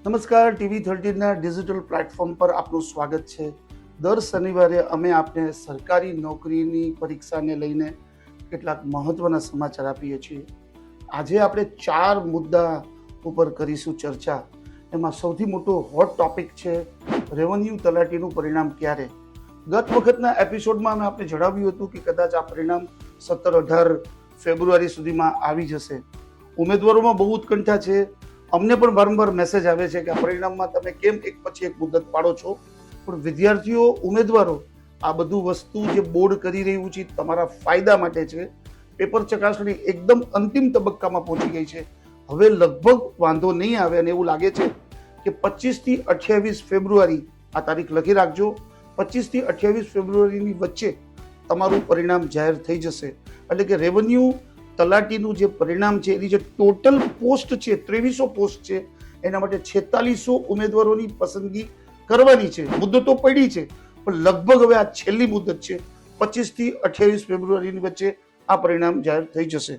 નમસ્કાર, TV13ના digital platform પર આપનું સ્વાગત છે. દર શનિવારે અમે આપને સરકારી નોકરીની પરીક્ષાને લઈને કેટલાક મહત્વના સમાચાર આપીએ છીએ. આજે આપણે 4 મુદ્દા ઉપર કરીશું ચર્ચા. એમાં સૌથી મોટો હોટ ટોપિક છે રેવન્યુ તલાટીનું પરિણામ ક્યારે. ગત વખતના એપિસોડમાં અમે આપને જણાવ્યું હતું કે કદાચ આ પરિણામ 17-18 ફેબ્રુઆરી સુધીમાં આવી જશે. ઉમેદવારોમાં બહુ ઉત્કંઠા છે. અમને પણ વારંવાર મેસેજ આવે છે કે આ પરિણામમાં તમે કેમ એક પછી એક મુદત પાડો છો, પણ વિદ્યાર્થીઓ, ઉમેદવારો આ બધું વસ્તુ જે બોર્ડ કરી રહ્યું છે તમારા ફાયદા માટે છે. પેપર ચકાસણી એકદમ અંતિમ તબક્કામાં પહોંચી ગઈ છે. હવે લગભગ વાંધો નહીં આવે અને એવું લાગે છે કે 25 થી 28 ફેબ્રુઆરી આ તારીખ લખી રાખજો. 25 થી 28 ફેબ્રુઆરીની વચ્ચે તમારું પરિણામ જાહેર થઈ જશે. એટલે કે રેવન્યુ તલાટીનું જે પરિણામ છે એની જે ટોટલ પોસ્ટ છે 2300 પોસ્ટ છે, એના માટે 4600 ઉમેદવારોની પસંદગી કરવાની છે. મુદ્દતો પડી છે પણ લગભગ હવે આ છેલ્લી મુદત છે. 25 થી 28 ફેબ્રુઆરીની વચ્ચે આ પરિણામ જાહેર થઈ જશે.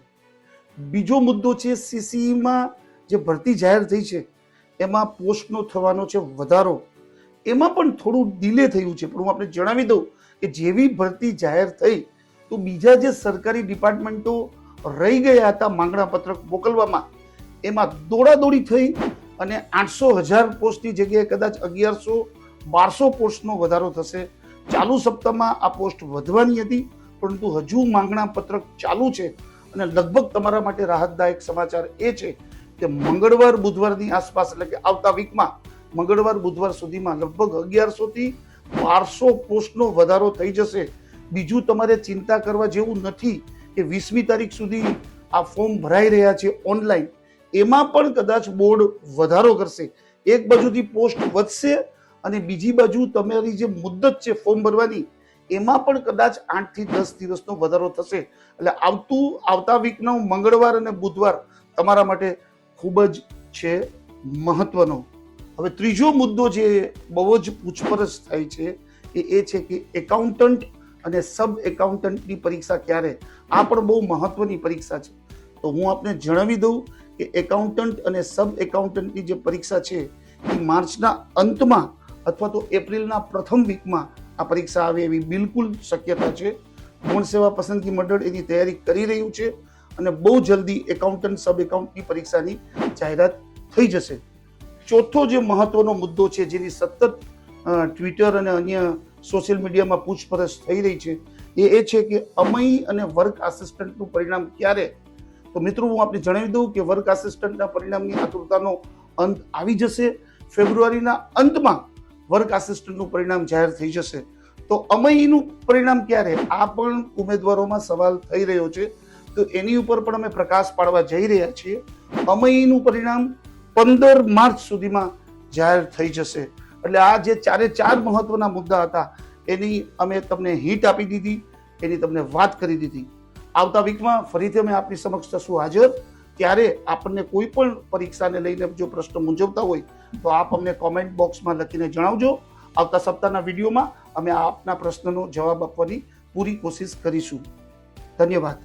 બીજો મુદ્દો છે સીસીઈમાં જે ભરતી જાહેર થઈ છે એમાં પોસ્ટનો થવાનો છે વધારો. એમાં પણ થોડું ડિલે થયું છે, પણ હું આપને જણાવી દઉં કે જેવી ભરતી જાહેર થઈ તો બીજા જે સરકારી ડિપાર્ટમેન્ટો રહી ગયા હતા માંગણા પત્રક મોકલવામાં, એમાં દોડાદોડી થઈ અને 800,000 પોસ્ટની જગ્યાએ કદાચ 1100-1200 પોસ્ટનો વધારો થશે. ચાલુ સપ્તાહમાં આ પોસ્ટ વધવાની હતી, પરંતુ હજુ માંગણા પત્રક ચાલુ છે. અને લગભગ તમારા માટે રાહતદાયક સમાચાર એ છે કે મંગળવાર બુધવારની આસપાસ, એટલે કે આવતા વીકમાં મંગળવાર બુધવાર સુધીમાં લગભગ 1100 થી 1200 પોસ્ટનો વધારો થઈ જશે. બીજું તમારે ચિંતા કરવા જેવું નથી કે 20મી તારીખ સુધી આ ફોર્મ ભરાઈ રહ્યા છે ઓનલાઈન, એમાં પણ કદાચ બોર્ડ વધારો કરશે. એક બાજુથી પોસ્ટ વધશે અને બીજી બાજુ તમારી જે મુદ્દત છે ફોર્મ ભરવાની એમાં પણ કદાચ 8 થી 10 દિવસનો વધારો થશે. એટલે આવતા વીકનો મંગળવાર અને બુધવાર તમારા માટે ખૂબ જ છે મહત્વનો. હવે ત્રીજો મુદ્દો જે બહુ જ પૂછપરછ થાય છે એ છે કે એકાઉન્ટન્ટ અને સબ એકાઉન્ટન્ટની પરીક્ષા ક્યારે. આ પણ બહુ મહત્વની પરીક્ષા છે. તો હું આપને જણાવી દઉં કે એકાઉન્ટન્ટ અને સબ એકાઉન્ટન્ટની જે પરીક્ષા છે એ માર્ચના અંતમાં અથવા તો એપ્રિલના પ્રથમ વીકમાં આ પરીક્ષા આવે એવી બિલકુલ શક્યતા છે. ગૌણ સેવા પસંદગી મંડળ એની તૈયારી કરી રહ્યું છે અને બહુ જલ્દી એકાઉન્ટન્ટ સબ એકાઉન્ટની પરીક્ષાની જાહેરાત થઈ જશે. ચોથો જે મહત્વનો મુદ્દો છે જેની સતત ટ્વિટર અને અન્ય સોશિયલ મીડિયામાં પૂછપરછ થઈ રહી છે એ છે કે અમઈ અને વર્ક આસિસ્ટન્ટનું પરિણામ ક્યારે. તો મિત્રો, હું આપને જણાવી દઉં કે વર્ક આસિસ્ટન્ટના પરિણામની આતુરતાનો અંત આવી જશે. ફેબ્રુઆરીના અંતમાં વર્ક આસિસ્ટન્ટનું પરિણામ જાહેર થઈ જશે. તો અમઈનું પરિણામ ક્યારે, આ પણ ઉમેદવારોમાં સવાલ થઈ રહ્યો છે. તો એની ઉપર પણ અમે પ્રકાશ પાડવા જઈ રહ્યા છીએ. અમઈનું પરિણામ 15 માર્ચ સુધીમાં જાહેર થઈ જશે. એટલે આ જે 4 મહત્વના મુદ્દા હતા એની અમે તમને હિટ આપી દીધી, એની તમને વાત કરી દીધી. આવતા વીકમાં ફરીથી અમે આપની સમક્ષ થશું હાજર. ત્યારે આપણને કોઈ પણ પરીક્ષાને લઈને જો પ્રશ્ન મૂંઝવતા હોય તો આપ અમને કોમેન્ટ બોક્સમાં લખીને જણાવજો. આવતા સપ્તાહના વિડીયોમાં અમે આપના પ્રશ્નનો જવાબ આપવાની પૂરી કોશિશ કરીશું. ધન્યવાદ.